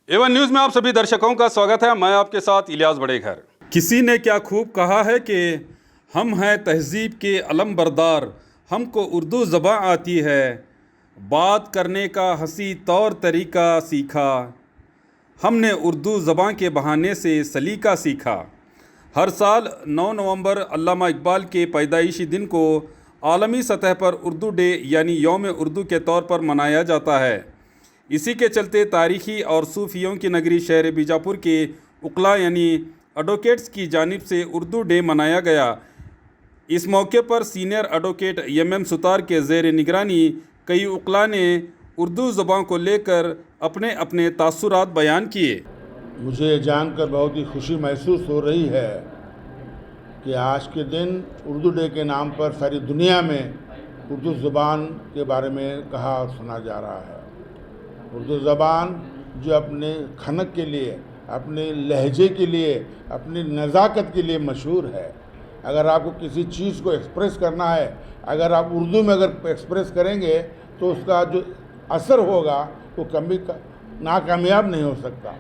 Avon news में आप सभी दर्शकों का स्वागत है। मैं आपके साथ इलियास बड़ेघर। किसी ने क्या खूब कहा है कि हम हैं तहज़ीब के अलम बरदार, हमको उर्दू ज़बान आती है, बात करने का हंसी तौर तरीका सीखा, हमने उर्दू ज़बान के बहाने से सलीका सीखा। हर साल 9 नवंबर अल्लामा इकबाल के पैदाइशी दिन को आलमी सतह पर उर्दू डे यानी यौम उर्दू के तौर पर मनाया जाता है। इसी के चलते तारीख़ी और सूफ़ियों की नगरी शहर बीजापुर के उकला यानी एडवोकेट्स की जानिब से उर्दू डे मनाया गया। इस मौके पर सीनियर एडवोकेट MM सुतार के ज़ेर निगरानी कई उकला ने उर्दू ज़बान को लेकर अपने अपने तासुरात बयान किए। मुझे जानकर बहुत ही खुशी महसूस हो रही है कि आज के दिन उर्दू डे के नाम पर सारी दुनिया में उर्दू ज़बान के बारे में कहा और सुना जा रहा है। उर्दू ज़बान जो अपने खनक के लिए, अपने लहजे के लिए, अपनी नज़ाकत के लिए मशहूर है। अगर आपको किसी चीज़ को एक्सप्रेस करना है, अगर आप उर्दू में अगर एक्सप्रेस करेंगे तो उसका जो असर होगा वो कभी नाकामयाब नहीं हो सकता।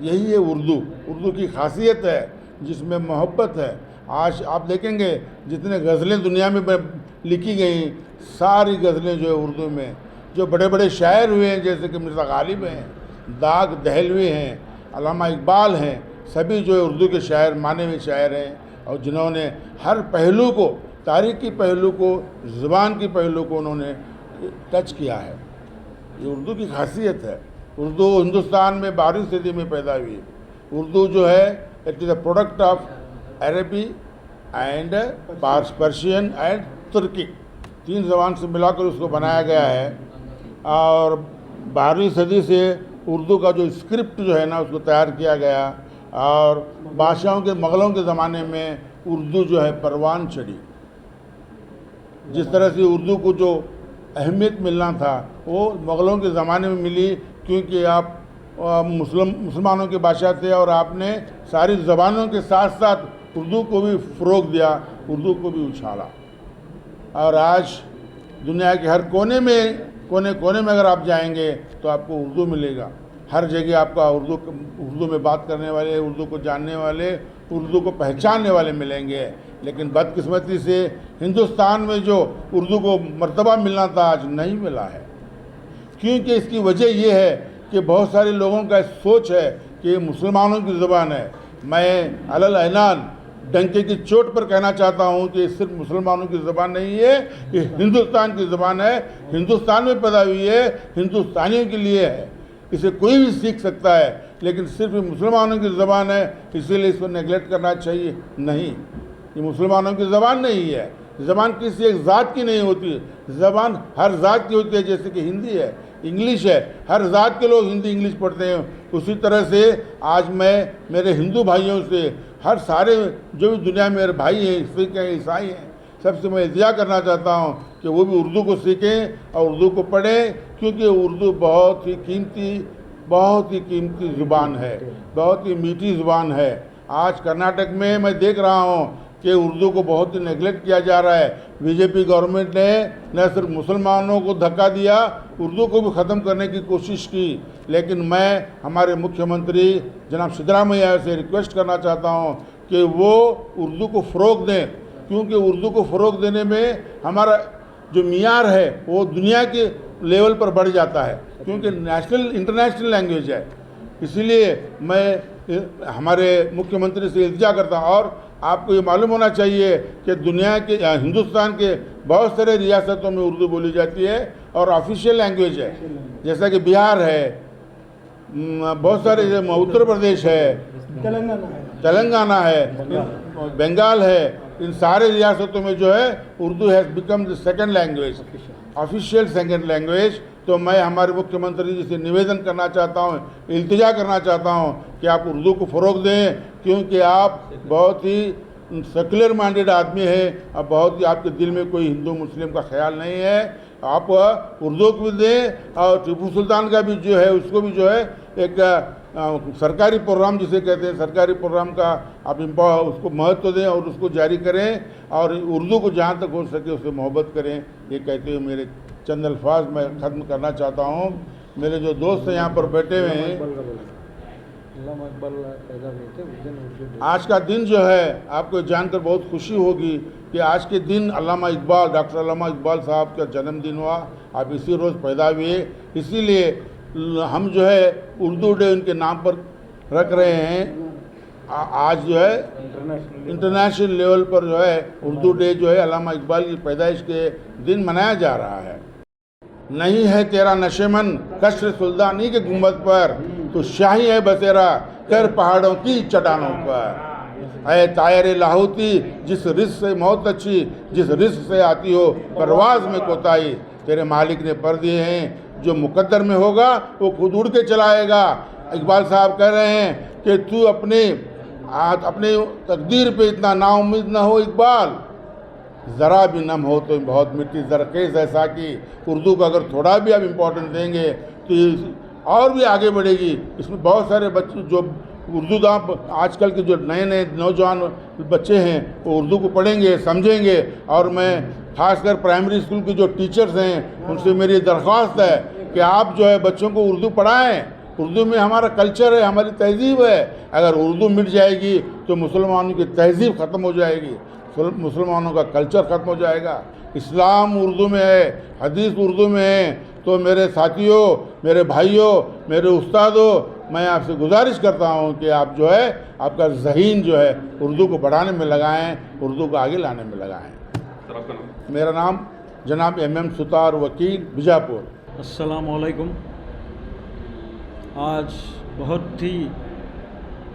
यही है उर्दू की खासियत है जिसमें मोहब्बत है। आज आप देखेंगे जितने गज़लें दुनिया में लिखी गई, सारी गज़लें जो है उर्दू में, जो बड़े बड़े शायर हुए हैं जैसे कि मिर्ज़ा गालिब हैं, दाग दहलवी हैं, अल्लामा इकबाल हैं, सभी जो है उर्दू के शायर माने हुए शायर हैं और जिन्होंने हर पहलू को, तारीख़ी पहलू को, ज़ुबान की पहलू को उन्होंने टच किया है। ये उर्दू की खासियत है। उर्दू हिंदुस्तान में 12वीं सदी में पैदा हुई। उर्दू जो है it is a product of अरबी एंड पर्शियन एंड तुर्की, 3 ज़बान से मिलाकर उसको बनाया गया है। और 12वीं सदी से उर्दू का जो स्क्रिप्ट जो है ना उसको तैयार किया गया और बादशाहों के, मुग़लों के ज़माने में उर्दू जो है परवान चढ़ी। जिस तरह से उर्दू को जो अहमियत मिलना था वो मुग़लों के ज़माने में मिली, क्योंकि आप मुसलमानों के बादशाह थे और आपने सारी ज़बानों के साथ साथ उर्दू को भी फ़रोग़ दिया, उर्दू को भी उछाला। और आज दुनिया के हर कोने में अगर आप जाएंगे तो आपको उर्दू मिलेगा। हर जगह आपका उर्दू में बात करने वाले, उर्दू को जानने वाले, उर्दू को पहचानने वाले मिलेंगे। लेकिन बदकिस्मती से हिंदुस्तान में जो उर्दू को मर्तबा मिलना था आज नहीं मिला है। क्योंकि इसकी वजह यह है कि बहुत सारे लोगों का सोच है कि ये मुसलमानों की ज़बान है। मैं अलल ऐलान डंके की चोट पर कहना चाहता हूँ कि सिर्फ मुसलमानों की ज़बान नहीं है, ये हिंदुस्तान की ज़बान है, हिंदुस्तान में पैदा हुई है, हिंदुस्तानियों के लिए है। इसे कोई भी सीख सकता है, लेकिन सिर्फ मुसलमानों की ज़बान है इसीलिए इसको नेगलेक्ट करना चाहिए नहीं। ये मुसलमानों की ज़बान नहीं है। ज़बान किसी एक ज़ात की नहीं होती, ज़बान हर ज़ात की होती है। जैसे कि हिंदी है, इंग्लिश है, हर ज़ात के लोग हिंदी इंग्लिश पढ़ते हैं। उसी तरह से आज मैं मेरे हिंदू भाइयों से, हर सारे जो भी दुनिया में मेरे भाई हैं, सिख हैं, ईसाई हैं, सबसे मैं इल्तिजा करना चाहता हूँ कि वो भी उर्दू को सीखें और उर्दू को पढ़ें, क्योंकि उर्दू बहुत ही कीमती ज़ुबान है, बहुत ही मीठी ज़ुबान है। आज कर्नाटक में मैं देख रहा हूँ कि उर्दू को बहुत ही नेगलेक्ट किया जा रहा है। बीजेपी गवर्नमेंट ने न सिर्फ मुसलमानों को धक्का दिया, उर्दू को भी ख़त्म करने की कोशिश की। लेकिन मैं हमारे मुख्यमंत्री जनाब सिद्धरामैया से रिक्वेस्ट करना चाहता हूँ कि वो उर्दू को फ़रोग़ दें, क्योंकि उर्दू को फ़रोग़ देने में हमारा जो मियार है वो दुनिया के लेवल पर बढ़ जाता है, क्योंकि इंटरनेशनल लैंग्वेज है। इसीलिए मैं हमारे मुख्यमंत्री से इल्तिजा करता हूँ। और आपको ये मालूम होना चाहिए कि दुनिया के, हिंदुस्तान के बहुत सारे रियासतों में उर्दू बोली जाती है और ऑफिशियल लैंग्वेज है। जैसा कि बिहार है, बहुत सारे, उत्तर प्रदेश है, तेलंगाना है, बंगाल है, इन सारे रियासतों में जो है Urdu has become the second language, official second language. तो मैं हमारे मुख्यमंत्री जी से निवेदन करना चाहता हूँ, इल्तिजा करना चाहता हूँ कि आप उर्दू को फ़रोग़ दें, क्योंकि आप बहुत ही सेकुलर माइंडेड आदमी हैं और बहुत ही आपके दिल में कोई हिंदू मुस्लिम का ख्याल नहीं है। आप उर्दू को भी दें और टीपू सुल्तान का भी जो है उसको भी जो है एक सरकारी प्रोग्राम जिसे कहते हैं, सरकारी प्रोग्राम का आप उसको महत्व दें और उसको जारी करें और उर्दू को जहाँ तक हो सके उससे मोहब्बत करें। ये कहते हुए मेरे चंद अल्फाज मैं ख़त्म करना चाहता हूँ। मेरे जो दोस्त हैं यहाँ पर बैठे हुए हैं, अल्लामा इकबाल पैदा हुए थे उस दिन उर्दू डे। आज का दिन जो है आपको जानकर बहुत खुशी होगी कि आज के दिन अल्लामा इकबाल, डॉक्टर अल्लामा इकबाल साहब का जन्मदिन हुआ। आप इसी रोज़ पैदा हुए, इसीलिए हम जो है उर्दू डे उनके नाम पर रख रहे हैं। आज जो है इंटरनेशनल लेवल पर जो है उर्दू डे जो है अल्लामा इकबाल की पैदाइश के दिन मनाया जा रहा है। नहीं है तेरा नशेमन कश्र सुल्तानी के गुंबद पर, तो शाही है बसेरा कर पहाड़ों की चट्टानों पर। ऐ तायर लाहौती जिस रिस्क से मौत अच्छी, जिस रिस्क से आती हो परवाज में कोताही, तेरे मालिक ने पर दिए हैं, जो मुकद्दर में होगा वो खुद उड़ के चलाएगा। इकबाल साहब कह रहे हैं कि तू अपने तकदीर पे इतना नाउम्मीद ना हो इकबाल, ज़रा भी नम हो तो बहुत मिट्टी जरखेज़ ऐसा कि उर्दू को अगर थोड़ा भी आप इम्पोर्टेंस देंगे तो ये और भी आगे बढ़ेगी। इसमें बहुत सारे बच्चे जो उर्दू आजकल के जो नए नए नौजवान बच्चे हैं वो उर्दू को पढ़ेंगे, समझेंगे। और मैं खासकर प्राइमरी स्कूल के जो टीचर्स हैं उनसे मेरी दरख्वास्त है कि आप जो है बच्चों को उर्दू पढ़ाएँ। उर्दू में हमारा कल्चर है, हमारी तहज़ीब है। अगर उर्दू मिट जाएगी तो मुसलमानों की तहज़ीब ख़त्म हो जाएगी, मुसलमानों का कल्चर ख़त्म हो जाएगा। इस्लाम उर्दू में है, हदीस उर्दू में है। तो मेरे साथियों, मेरे भाइयों, मेरे उस्तादों, मैं आपसे गुजारिश करता हूँ कि आप जो है आपका ज़हीन जो है उर्दू को बढ़ाने में लगाएं, उर्दू को आगे लाने में लगाएं। सर आपका नाम? मेरा नाम जनाब MM सुतार, वकील, बीजापुर। अस्सलाम वालेकुम। आज बहुत ही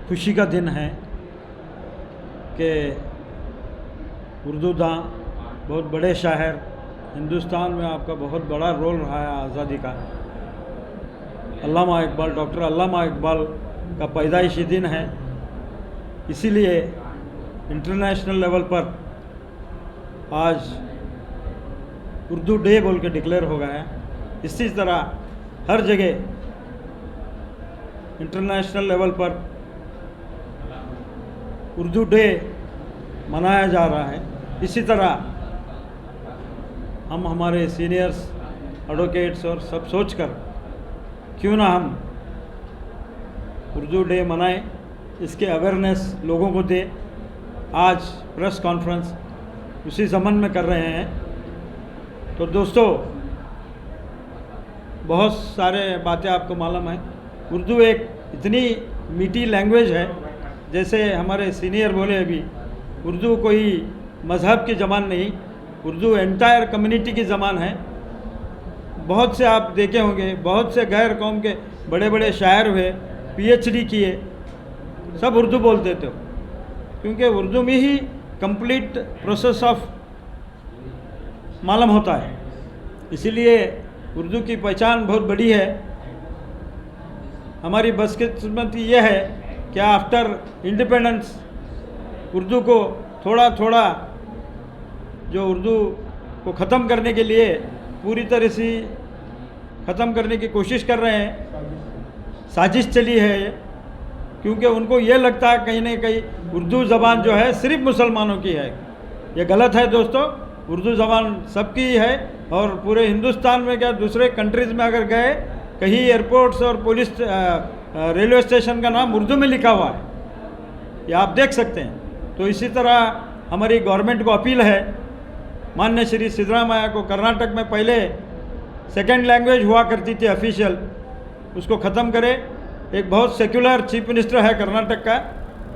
खुशी का दिन है कि उर्दू दां, बहुत बड़े शायर, हिंदुस्तान में आपका बहुत बड़ा रोल रहा है आज़ादी का, अल्लामा इकबाल, डॉक्टर अल्लामा इकबाल का पैदाइशी दिन है। इसीलिए इंटरनेशनल लेवल पर आज उर्दू डे बोल के डिक्लेयर हो गया है। इसी तरह हर जगह इंटरनेशनल लेवल पर उर्दू डे मनाया जा रहा है। इसी तरह हम हमारे सीनियर्स, एडवोकेट्स और सब सोचकर क्यों ना हम उर्दू डे मनाएं, इसके अवेयरनेस लोगों को दे। आज प्रेस कॉन्फ्रेंस उसी ज़मन में कर रहे हैं। तो दोस्तों, बहुत सारे बातें आपको मालूम है। उर्दू एक इतनी मीठी लैंग्वेज है, जैसे हमारे सीनियर बोले अभी, उर्दू कोई मज़हब की ज़बान नहीं, उर्दू एंटायर कम्युनिटी की ज़बान है। बहुत से आप देखे होंगे, बहुत से गैर कौम के बड़े बड़े शायर हुए, PhD किए, सब उर्दू बोलते थे, क्योंकि उर्दू में ही कंप्लीट प्रोसेस ऑफ मालूम होता है। इसीलिए उर्दू की पहचान बहुत बड़ी है। हमारी बदकिस्मती यह है कि आफ्टर इंडिपेंडेंस उर्दू को थोड़ा थोड़ा जो उर्दू को ख़त्म करने के लिए पूरी तरह से ख़त्म करने की कोशिश कर रहे हैं, साजिश चली है ये, क्योंकि उनको ये लगता है कहीं ना कहीं उर्दू ज़बान जो है सिर्फ मुसलमानों की है। ये गलत है दोस्तों, उर्दू ज़बान सबकी है। और पूरे हिंदुस्तान में क्या, दूसरे कंट्रीज़ में अगर गए, कहीं एयरपोर्ट्स और पुलिस रेलवे स्टेशन का नाम उर्दू में लिखा हुआ है, ये आप देख सकते हैं। तो इसी तरह हमारी गवर्नमेंट को अपील है, माननीय श्री सिद्धरामैया को, कर्नाटक में पहले सेकेंड लैंग्वेज हुआ करती थी ऑफिशियल, उसको ख़त्म करे। एक बहुत सेक्युलर चीफ मिनिस्टर है कर्नाटक का,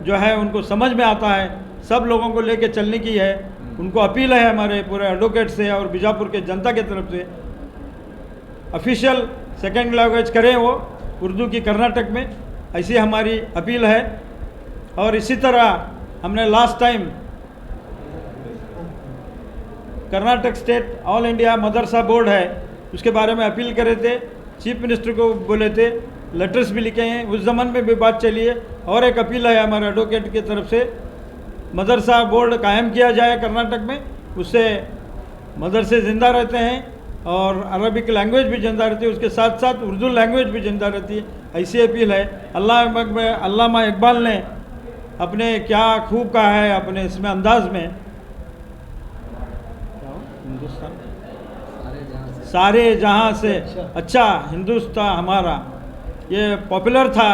जो है उनको समझ में आता है, सब लोगों को लेके चलने की है। उनको अपील है हमारे पूरे एडवोकेट से और बीजापुर के जनता की तरफ से, ऑफिशियल सेकेंड लैंग्वेज करें वो उर्दू की कर्नाटक में, ऐसी हमारी अपील है। और इसी तरह हमने last time Karnataka state all India Madrasa board है, उसके बारे में अपील करे थे, चीफ मिनिस्टर को बोले थे, लेटर्स भी लिखे हैं, उस ज़माने में भी बात चली है। और एक अपील है हमारे एडवोकेट की तरफ से, मदरसा बोर्ड कायम किया जाए कर्नाटक में, उससे मदरसे ज़िंदा रहते हैं और अरबिक लैंग्वेज भी ज़िंदा रहती है, उसके साथ साथ उर्दू लैंग्वेज भी ज़िंदा रहती है। ऐसी अपील है। अल्लामा इकबाल ने अपने क्या खूब कहा है अपने इसमें अंदाज में, सारे जहां से अच्छा हिंदुस्तान हमारा, ये पॉपुलर था,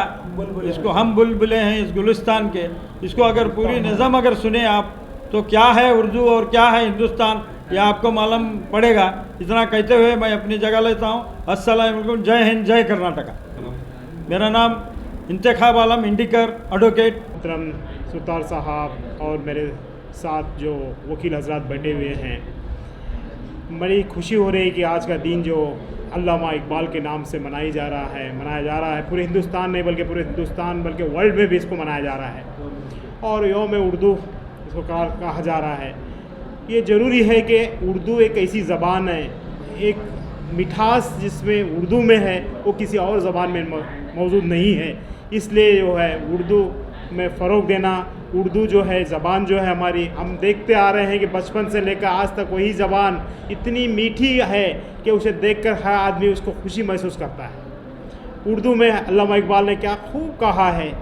इसको हम बुलबुले हैं इस गुलिस्तान के। इसको अगर पूरी निज़म अगर सुने आप तो क्या है उर्दू और क्या है हिंदुस्तान ये आपको मालूम पड़ेगा। इतना कहते हुए मैं अपनी जगह लेता हूँ। अस्सलाम वालेकुम, जय हिंद, जय कर्नाटका। मेरा नाम इंतखाब आलम इंडिकर एडवोकेट। मोहतरम सुतार साहब और मेरे साथ जो वकील हजरात बैठे हुए हैं, बड़ी खुशी हो रही है कि आज का दिन जो अल्लामा इकबाल के नाम से मनाया जा रहा है पूरे हिंदुस्तान नहीं बल्कि पूरे हिंदुस्तान बल्कि वर्ल्ड में भी इसको मनाया जा रहा है। और यौम उर्दू इसको कहा जा रहा है। ये ज़रूरी है कि उर्दू एक ऐसी ज़बान है, एक मिठास जिसमें उर्दू में है वो किसी और ज़बान में मौजूद नहीं है। इसलिए जो है उर्दू में फ़रोग देना, उर्दू जो है ज़बान जो है हमारी, हम देखते आ रहे हैं कि बचपन से लेकर आज तक वही ज़बान इतनी मीठी है कि उसे देखकर हर आदमी उसको खुशी महसूस करता है। उर्दू में अल्लामा इकबाल ने क्या खूब कहा है,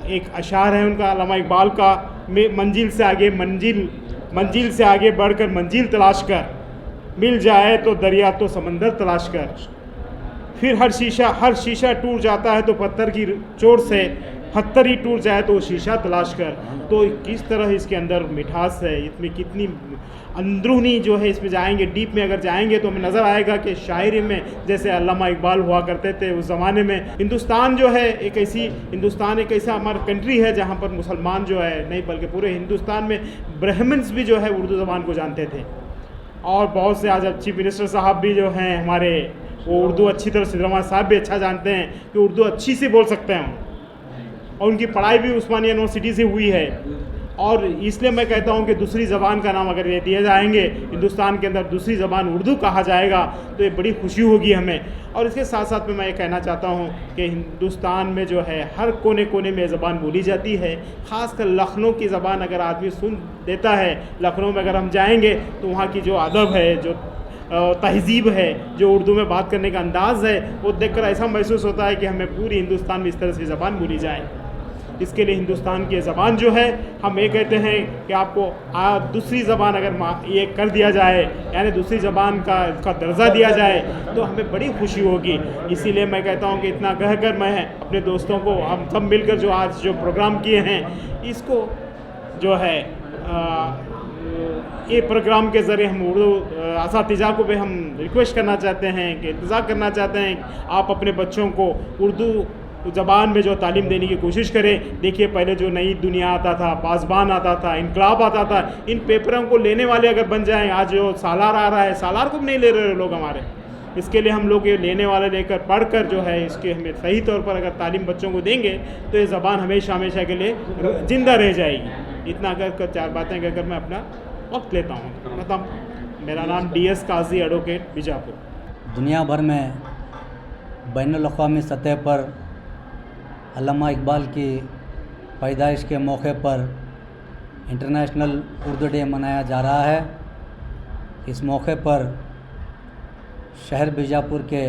एक अशार है उनका अल्लामा इकबाल का, मंजिल से आगे मंजिल से आगे बढ़कर मंजिल तलाश कर, मिल जाए तो दरिया तो समंदर तलाश कर, फिर हर शीशा टूट जाता है तो पत्थर की चोट से, पत्थर ही टूट जाए तो शीशा तलाश कर। तो किस तरह इसके अंदर मिठास है, इसमें कितनी अंदरूनी जो है, इसमें जाएंगे डीप में अगर जाएंगे तो हमें नज़र आएगा कि शायरी में जैसे अल्लामा इकबाल हुआ करते थे उस ज़माने में। हिंदुस्तान जो है एक ऐसा हमारा कंट्री है जहाँ पर मुसलमान जो है नहीं बल्कि पूरे हिंदुस्तान में ब्राह्मण्स भी जो है उर्दू ज़बान को जानते थे। और बहुत से आज चीफ मिनिस्टर साहब भी जो हैं हमारे, वो उर्दू अच्छी तरह से साहब भी अच्छा जानते हैं कि उर्दू अच्छी से बोल सकते हैं, और उनकी पढ़ाई भी उस्मानिया यूनिवर्सिटी से हुई है। और इसलिए मैं कहता हूं कि दूसरी ज़बान का नाम अगर ये दिए जाएंगे, हिंदुस्तान के अंदर दूसरी ज़बान उर्दू कहा जाएगा तो ये बड़ी खुशी होगी हमें। और इसके साथ साथ में मैं ये कहना चाहता हूं कि हिंदुस्तान में जो है हर कोने कोने में ज़बान बोली जाती है। ख़ासकर लखनऊ की ज़बान अगर आदमी सुन देता है, लखनऊ में अगर हम जाएँगे तो वहाँ की जो अदब है, जो तहज़ीब है, जो उर्दू में बात करने का अंदाज़ है, वो देखकर ऐसा महसूस होता है कि हमें पूरी हिंदुस्तान में इस तरह से ज़बान बोली जाए। इसके लिए हिंदुस्तान की ज़बान जो है, हम ये कहते हैं कि आपको दूसरी ज़बान अगर ये कर दिया जाए, यानी दूसरी ज़बान का दर्जा दिया जाए तो हमें बड़ी खुशी होगी। इसीलिए मैं कहता हूँ कि इतना कहकर मैं अपने दोस्तों को, हम सब मिलकर जो आज जो प्रोग्राम किए हैं, इसको जो है ये प्रोग्राम के ज़रिए हम उर्दू असातिज़ा को भी हम रिक्वेस्ट करना चाहते हैं कि इंतज़ार करना चाहते हैं आप अपने बच्चों को उर्दू ज़बान में जो तालीम देने की कोशिश करें। देखिए पहले जो नई दुनिया आता था, पासबान आता था, इनकलाब आता था, इन पेपरों को लेने वाले अगर बन जाएं, आज जो सालार आ रहा है, सालार को भी नहीं ले रहे लोग हमारे। इसके लिए हम लोग ये लेने वाले लेकर पढ़कर जो है इसके हमें सही तौर पर अगर तालीम बच्चों को देंगे तो ये ज़बान हमेशा हमेशा के लिए ज़िंदा रह जाएगी। इतना कर चार बातें कहकर मैं अपना वक्त लेता हूँ। मतलब मेरा नाम DS काजी एडवोकेट, बीजापुर। दुनिया भर में बैनुल-अक़वामी सतह पर अल्लामा इकबाल की पैदाइश के मौके पर इंटरनेशनल उर्दू डे मनाया जा रहा है। इस मौके पर शहर बीजापुर के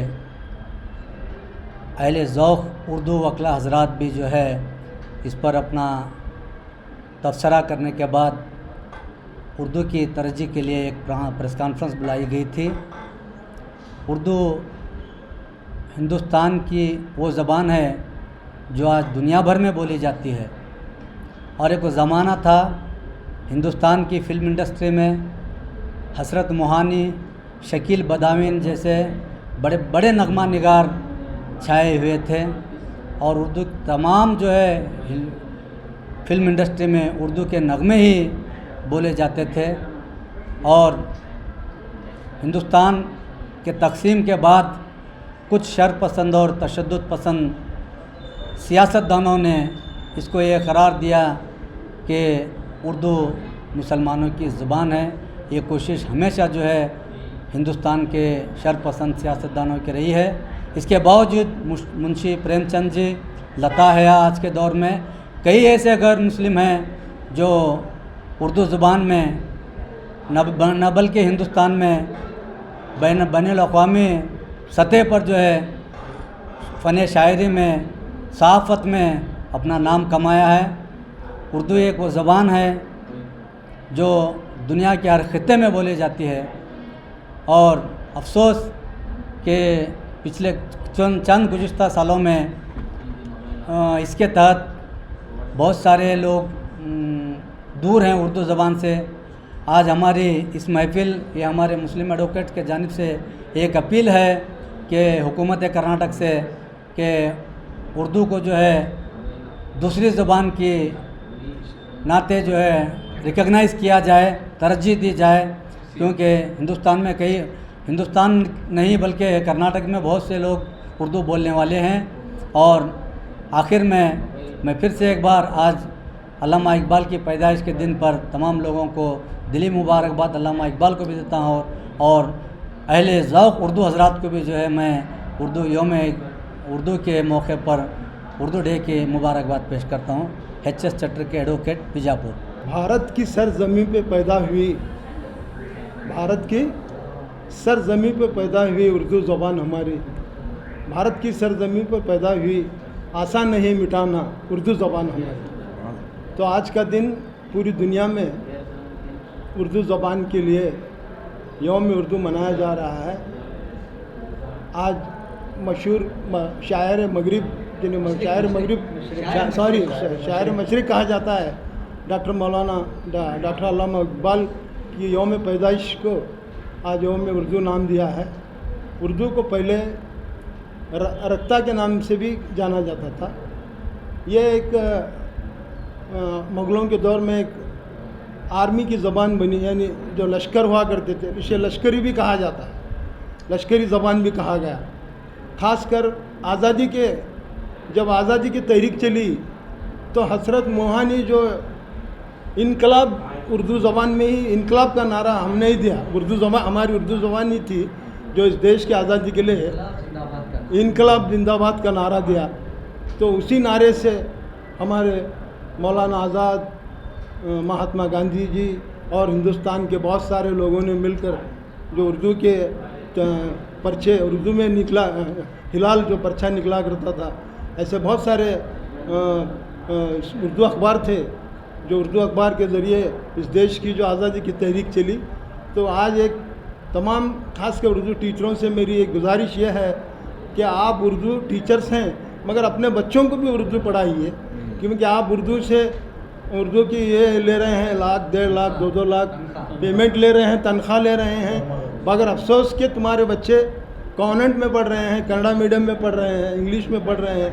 अहले ज़ौक़ उर्दू वकला हजरात भी जो है इस पर अपना तबसरा करने के बाद उर्दू की तरजीह के लिए एक प्रेस कॉन्फ्रेंस बुलाई गई थी। उर्दू हिंदुस्तान की वो ज़बान है जो आज दुनिया भर में बोली जाती है। और एक ज़माना था हिंदुस्तान की फ़िल्म इंडस्ट्री में हसरत मोहानी, शकील बदावीन जैसे बड़े बड़े नगमा निगार छाए हुए थे, और उर्दू तमाम जो है फ़िल्म इंडस्ट्री में उर्दू के नगमे ही बोले जाते थे। और हिंदुस्तान के तकसीम के बाद कुछ शर पसंद और तशद्दुद पसंद सियासतदानों ने इसको ये करार दिया कि उर्दू मुसलमानों की ज़ुबान है। ये कोशिश हमेशा जो है हिंदुस्तान के शर पसंद सियासतदानों की रही है। इसके बावजूद मुंशी प्रेमचंद जी, लता हया आज के दौर में कई ऐसे गैर मुस्लिम हैं जो उर्दू ज़ुबान में न बल्कि हिंदुस्तान में बैनुल-अक़वामी सतह पर जो है फ़न शायरी में, सहाफ़त में अपना नाम कमाया है। उर्दू एक वो ज़बान है जो दुनिया के हर खित्ते में बोली जाती है। और अफसोस कि पिछले चंद गुज़िश्ता सालों में इसके तहत बहुत सारे लोग दूर हैं उर्दू ज़बान से। आज हमारी इस महफ़िल या हमारे मुस्लिम एडवोकेट्स के जानिब से एक अपील है कि हुकूमत कर्नाटक से कि उर्दू को जो है दूसरी ज़बान की नाते जो है रिकग्नाइज़ किया जाए, तरजीह दी जाए, क्योंकि हिंदुस्तान नहीं बल्कि कर्नाटक में बहुत से लोग उर्दू बोलने वाले हैं। और आखिर में मैं फिर से एक बार आज अल्लामा इकबाल की पैदाइश के दिन पर तमाम लोगों को दिली मुबारकबाद अल्लामा इकबाल को भी देता हूँ और अहले ज़ौक़ उर्दू हज़रात को भी जो है मैं उर्दू के मौके पर उर्दू डे की मुबारकबाद पेश करता हूँ। HS चटर के एडवोकेट बीजापुर। भारत की सरज़मीं पे पैदा हुई उर्दू ज़बान हमारी, भारत की सरज़मीं पे पैदा हुई, आसान नहीं मिटाना उर्दू ज़बान हमारी। तो आज का दिन पूरी दुनिया में उर्दू ज़बान के लिए यौम उर्दू मनाया जा रहा है। आज मशहूर शायर मशरिक़ कहा जाता है डॉक्टर अल्लामा इकबाल की यौम पैदाइश को आज यौम उर्दू नाम दिया है। उर्दू को पहले रक्ता के नाम से भी जाना जाता था। ये एक मुग़लों के दौर में एक आर्मी की ज़बान बनी, यानी जो लश्कर हुआ करते थे इसे लश्करी भी कहा जाता है, लश्करी ज़बान भी कहा गया। ख़ासकर जब आज़ादी की तहरीक चली तो हज़रत मोहानी जो इनकलाब उर्दू ज़बान में ही इनकलाब का नारा हमने ही दिया। हमारी उर्दू ज़बान ही थी जो इस देश की आज़ादी के लिए इनकलाब जिंदाबाद का नारा दिया। तो उसी नारे से हमारे मौलाना आज़ाद, महात्मा गांधी जी और हिंदुस्तान के बहुत सारे लोगों ने मिलकर जो उर्दू के पर्चे उर्दू में निकला, हिलाल जो पर्चा निकला करता था, ऐसे बहुत सारे उर्दू अखबार थे जो उर्दू अखबार के ज़रिए इस देश की जो आज़ादी की तहरीक चली। तो आज एक तमाम खासकर उर्दू टीचरों से मेरी एक गुजारिश ये है कि आप उर्दू टीचर्स हैं मगर अपने बच्चों को भी उर्दू पढ़ाइए, क्योंकि आप उर्दू की ये ले रहे हैं 1,00,000, 1.5 लाख, 2-2 लाख पेमेंट ले रहे हैं, तनख्वाह ले रहे हैं, मगर अफसोस कि तुम्हारे बच्चे कॉन्वेंट में पढ़ रहे हैं, कन्नड़ा मीडियम में पढ़ रहे हैं, इंग्लिश में पढ़ रहे हैं।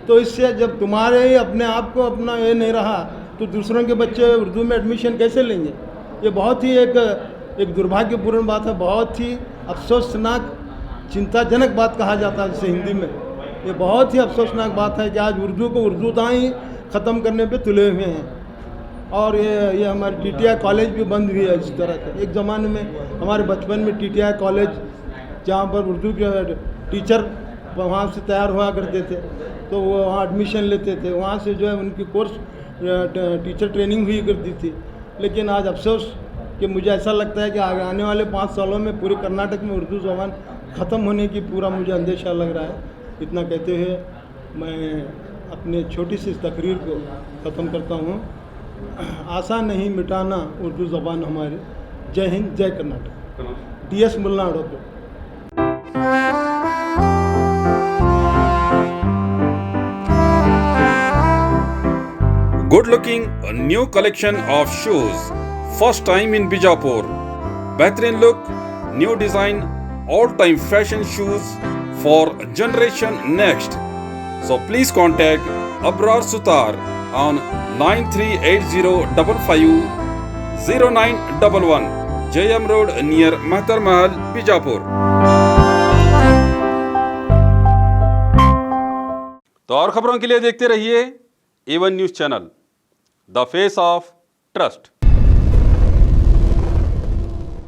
तो इससे जब तुम्हारे ही अपने आप को अपना ये नहीं रहा तो दूसरों के बच्चे उर्दू में एडमिशन कैसे लेंगे? ये बहुत ही एक दुर्भाग्यपूर्ण बात है, बहुत ही अफसोसनाक चिंताजनक बात कहा जाता है जिसे हिंदी में। ये बहुत ही अफसोसनाक बात है कि आज उर्दू को उर्दूदां ही ख़त्म करने पे तुले हुए हैं। और ये हमारे TTI कॉलेज भी बंद हुई है इस तरह से। एक ज़माने में हमारे बचपन में TTI कॉलेज जहाँ पर उर्दू के टीचर वहाँ से तैयार हुआ करते थे तो वो वहाँ एडमिशन लेते थे, वहाँ से जो है उनकी कोर्स टीचर ट्रेनिंग हुई करती थी। लेकिन आज अफसोस कि मुझे ऐसा लगता है कि आने वाले 5 सालों में पूरे कर्नाटक में उर्दू ज़बान ख़त्म होने की पूरा मुझे अंदेशा लग रहा है। इतना कहते हुए मैं अपने छोटी सी इस तकरीर को ख़त्म करता हूँ। आसान नहीं मिटाना उर्दू ज़बान हमारी। जय हिंद, जय Karnataka. DS Mulla advocate. Good looking, a new collection of shoes. First time in Bijapur. बेहतरीन look, new design, all time fashion shoes for generation next. So please contact Abrar Sutar on 9380550911 JM Road near Mahtar Mahal, Bijapur. तो और खबरों के लिए देखते रहिए A1 news channel, the face of trust.